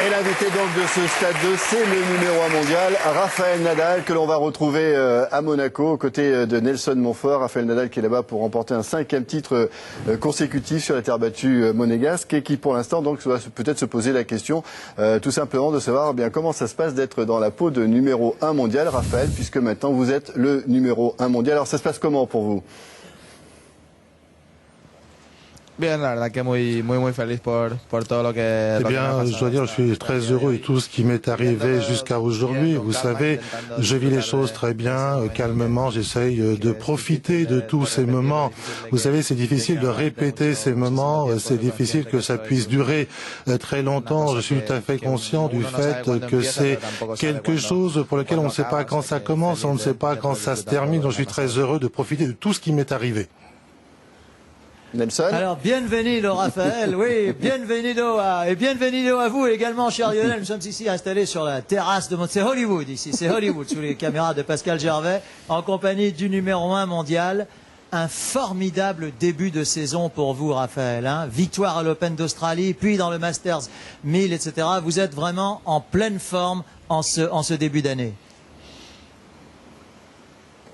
Et l'invité donc de ce stade 2, c'est le numéro 1 mondial, Rafael Nadal, que l'on va retrouver à Monaco, aux côtés de Nelson Montfort. Rafael Nadal qui est là-bas pour remporter un 5e titre consécutif sur la terre battue monégasque et qui pour l'instant donc va peut-être se poser la question tout simplement de savoir bien comment ça se passe d'être dans la peau de numéro 1 mondial, Rafael, puisque maintenant vous êtes le numéro 1 mondial. Alors ça se passe comment pour vous? Bien, la verdad que muy feliz por todo lo que... Eh bien, je dois dire, je suis très heureux de tout ce qui m'est arrivé jusqu'à aujourd'hui. Vous savez, je vis les choses très bien, calmement. J'essaye de profiter de tous ces moments. Vous savez, c'est difficile de répéter ces moments. C'est difficile que ça puisse durer très longtemps. Je suis tout à fait conscient du fait que c'est quelque chose pour lequel on ne sait pas quand ça commence, on ne sait pas quand ça se termine. Donc, je suis très heureux de profiter de tout ce qui m'est arrivé. Nelson. Alors, bienvenido Raphaël, oui, bienvenido à vous également, cher Lionel. Nous sommes ici installés sur la terrasse de c'est Hollywood, ici, c'est Hollywood, sous les caméras de Pascal Gervais, en compagnie du numéro 1 mondial. Un formidable début de saison pour vous, Raphaël, hein. Victoire à l'Open d'Australie, puis dans le Masters 1000, etc. Vous êtes vraiment en pleine forme en ce début d'année.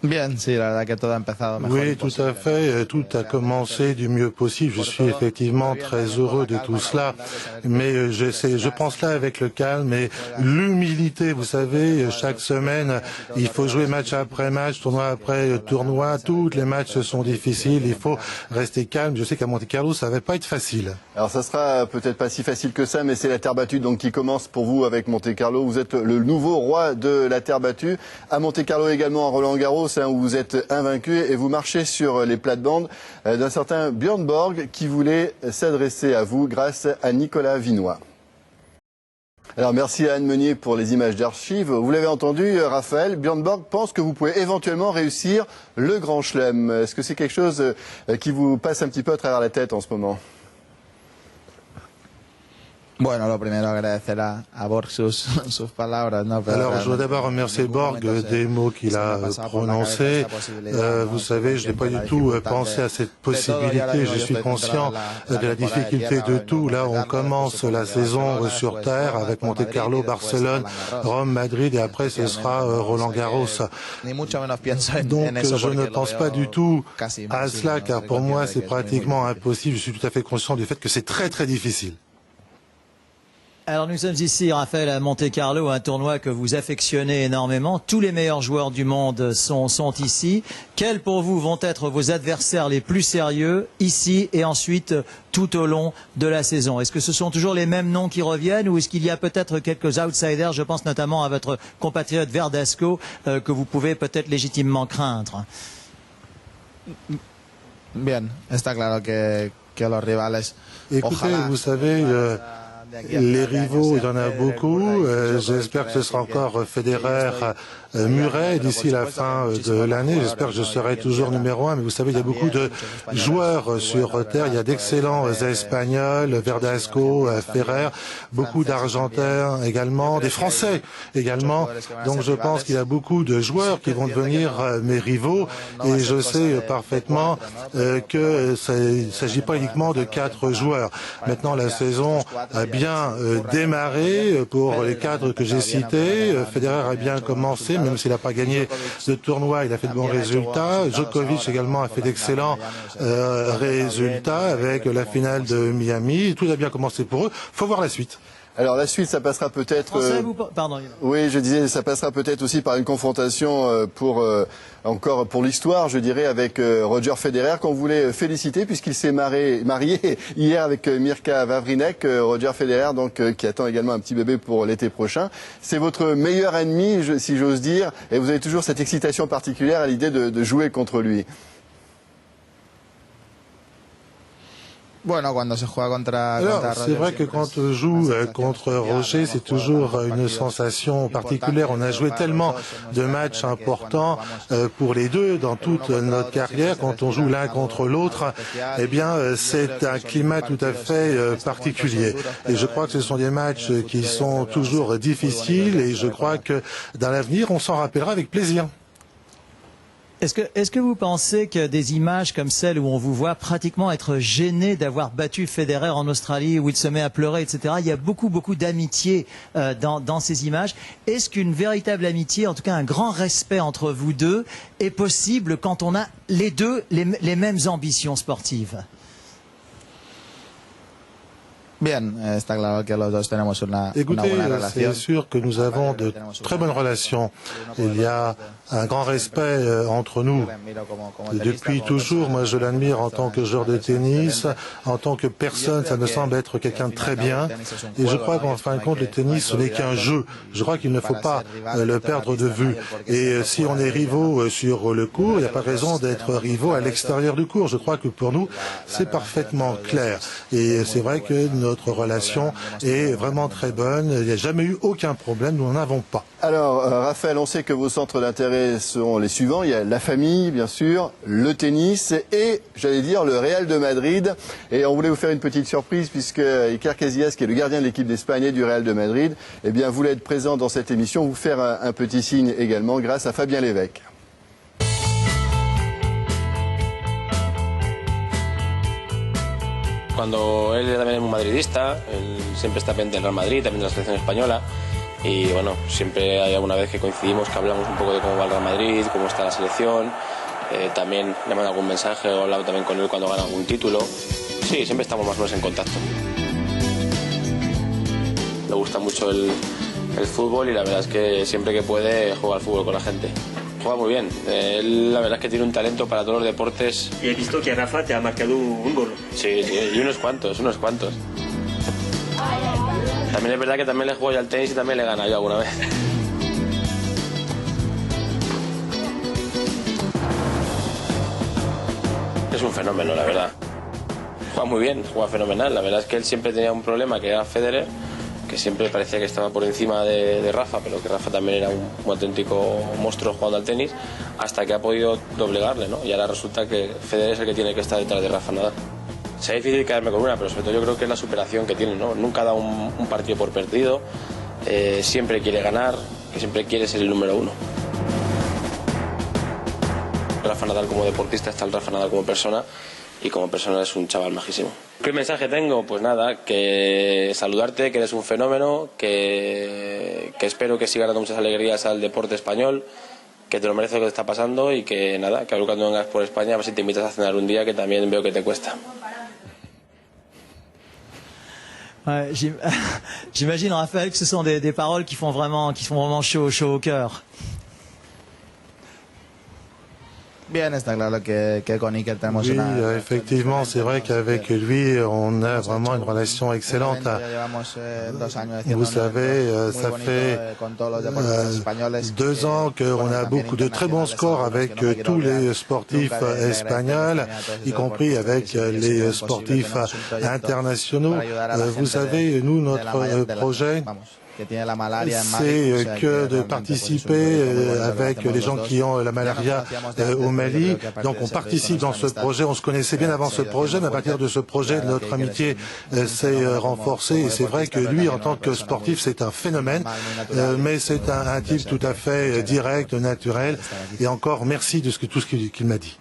Bien, sí, la verdad que todo ha empezado mejor. Oui, tout à fait. Tout a commencé du mieux possible. Je suis effectivement très heureux de tout cela. Mais je pense là avec le calme et l'humilité. Vous savez, chaque semaine, il faut jouer match après match, tournoi après tournoi. Toutes les matchs sont difficiles. Il faut rester calme. Je sais qu'à Monte-Carlo, ça va pas être facile. Alors ça sera peut-être pas si facile que ça, mais c'est la terre battue donc qui commence pour vous avec Monte-Carlo. Vous êtes le nouveau roi de la terre battue. À Monte-Carlo également, à Roland-Garros, où vous êtes invaincu et vous marchez sur les plates-bandes d'un certain Björn Borg qui voulait s'adresser à vous grâce à Nicolas Vinoy. Alors merci à Anne Meunier pour les images d'archives. Vous l'avez entendu, Raphaël, Björn Borg pense que vous pouvez éventuellement réussir le Grand Chelem. Est-ce que c'est quelque chose qui vous passe un petit peu à travers la tête en ce moment? Bueno, lo primero agradecer a Borg sus palabras, ¿no? Alors, je dois d'abord remercier Borg des mots qu'il a prononcés. Vous savez, je n'ai pas du tout pensé à cette possibilité. Je suis conscient de la difficulté de tout. Là, on commence la saison sur terre avec Monte-Carlo, Barcelone, Rome, Madrid et après ce sera Roland-Garros. Donc, je ne pense pas du tout à cela car pour moi, c'est pratiquement impossible. Je suis tout à fait conscient du fait que c'est très très difficile. Alors nous sommes ici, Raphaël, à Monte-Carlo, un tournoi que vous affectionnez énormément. Tous les meilleurs joueurs du monde sont ici. Quels pour vous vont être vos adversaires les plus sérieux ici et ensuite tout au long de la saison? Est-ce que ce sont toujours les mêmes noms qui reviennent ou est-ce qu'il y a peut-être quelques outsiders? Je pense notamment à votre compatriote Verdasco que vous pouvez peut-être légitimement craindre. Bien, está claro que los rivales... Écoutez, vous savez... les rivaux, il y en a beaucoup. J'espère que ce sera encore Federer, Murray d'ici la fin de l'année. J'espère que je serai toujours numéro 1. Mais vous savez, il y a beaucoup de joueurs sur terre. Il y a d'excellents Espagnols, Verdasco, Ferrer, beaucoup d'Argentins également, des Français également. Donc je pense qu'il y a beaucoup de joueurs qui vont devenir mes rivaux. Et je sais parfaitement que il ne s'agit pas uniquement de 4 joueurs. Maintenant, la saison a bien démarré pour les 4 que j'ai cités. Federer a bien commencé, même s'il n'a pas gagné de tournoi, il a fait de bons résultats. Djokovic également a fait d'excellents résultats avec la finale de Miami. Tout a bien commencé pour eux. Il faut voir la suite. Alors la suite, ça passera peut-être... Pardon. Oui, je disais, ça passera peut-être aussi par une confrontation encore pour l'histoire, je dirais, avec Roger Federer, qu'on voulait féliciter puisqu'il s'est marié hier avec Mirka Vavrinek, Roger Federer, donc qui attend également un petit bébé pour l'été prochain. C'est votre meilleur ennemi, si j'ose dire, et vous avez toujours cette excitation particulière à l'idée de jouer contre lui. Alors, c'est vrai que quand on joue contre Roger, c'est toujours une sensation particulière. On a joué tellement de matchs importants pour les deux dans toute notre carrière. Quand on joue l'un contre l'autre, eh bien, c'est un climat tout à fait particulier. Et je crois que ce sont des matchs qui sont toujours difficiles et je crois que dans l'avenir, on s'en rappellera avec plaisir. Est-ce que vous pensez que des images comme celles où on vous voit pratiquement être gêné d'avoir battu Federer en Australie, où il se met à pleurer, etc., il y a beaucoup d'amitié dans ces images. Est-ce qu'une véritable amitié, en tout cas un grand respect entre vous deux, est possible quand on a les deux les mêmes ambitions sportives? Écoutez, c'est sûr que nous avons de très bonnes relations. Il y a un grand respect entre nous. Et depuis toujours, moi je l'admire en tant que joueur de tennis, en tant que personne, ça me semble être quelqu'un de très bien. Et je crois qu'en fin de compte, le tennis, ce n'est qu'un jeu. Je crois qu'il ne faut pas le perdre de vue. Et si on est rivaux sur le court, il n'y a pas raison d'être rivaux à l'extérieur du court. Je crois que pour nous, c'est parfaitement clair. Et c'est vrai que notre relation est vraiment très bonne. Il n'y a jamais eu aucun problème, nous n'en avons pas. Alors, Raphaël, on sait que vos centres d'intérêt sont les suivants. Il y a la famille, bien sûr, le tennis et, j'allais dire, le Real de Madrid. Et on voulait vous faire une petite surprise puisque Iker Casillas, qui est le gardien de l'équipe d'Espagne et du Real de Madrid, eh bien, voulait être présent dans cette émission, vous faire un petit signe également grâce à Fabien Lévesque. Cuando él también es muy madridista, él siempre está pendiente del Real Madrid, también de la selección española. Y bueno, siempre hay alguna vez que coincidimos, que hablamos un poco de cómo va el Real Madrid, cómo está la selección. También le mando algún mensaje o he hablado también con él cuando gana algún título. Sí, siempre estamos más o menos en contacto. Le gusta mucho el fútbol y la verdad es que siempre que puede juega al fútbol con la gente. Juega muy bien. Él la verdad es que tiene un talento para todos los deportes. Y he visto que Rafa te ha marcado un gol. Sí, y unos cuantos. También es verdad que también le juego yo al tenis y también le he ganado yo alguna vez. Es un fenómeno, la verdad. Juega muy bien, juega fenomenal. La verdad es que él siempre tenía un problema, que era Federer, que siempre parecía que estaba por encima de Rafa, pero que Rafa también era un auténtico monstruo jugando al tenis, hasta que ha podido doblegarle, ¿no? Y ahora resulta que Federer es el que tiene que estar detrás de Rafa Nadal. Será difícil quedarme con una, pero sobre todo yo creo que es la superación que tiene, ¿no? Nunca da un partido por perdido, siempre quiere ganar, que siempre quiere ser el número uno. Rafa Nadal como deportista está el Rafa Nadal como persona, y como persona es un chaval majísimo. ¿Qué mensaje tengo? Pues nada, que saludarte, que eres un fenómeno, que espero que siga dando muchas alegrías al deporte español, que te lo mereces lo que te está pasando y que nada, que ahora cuando vengas por España a ver si te invitas a cenar un día, que también veo que te cuesta. Ouais, j'imagine, Raphaël, que ce sont des paroles qui font vraiment chaud au cœur. Oui, effectivement, c'est vrai qu'avec lui, on a vraiment une relation excellente. Vous savez, ça fait 2 ans qu'on a beaucoup de très bons scores avec tous les sportifs espagnols, y compris avec les sportifs internationaux. Vous savez, nous, notre projet, c'est que de participer avec les gens qui ont la malaria au Mali. Donc on participe dans ce projet. On se connaissait bien avant ce projet, mais à partir de ce projet, notre amitié s'est renforcée. Et c'est vrai que lui, en tant que sportif, c'est un phénomène. Mais c'est un type tout à fait direct, naturel. Et encore, merci de tout ce qu'il m'a dit.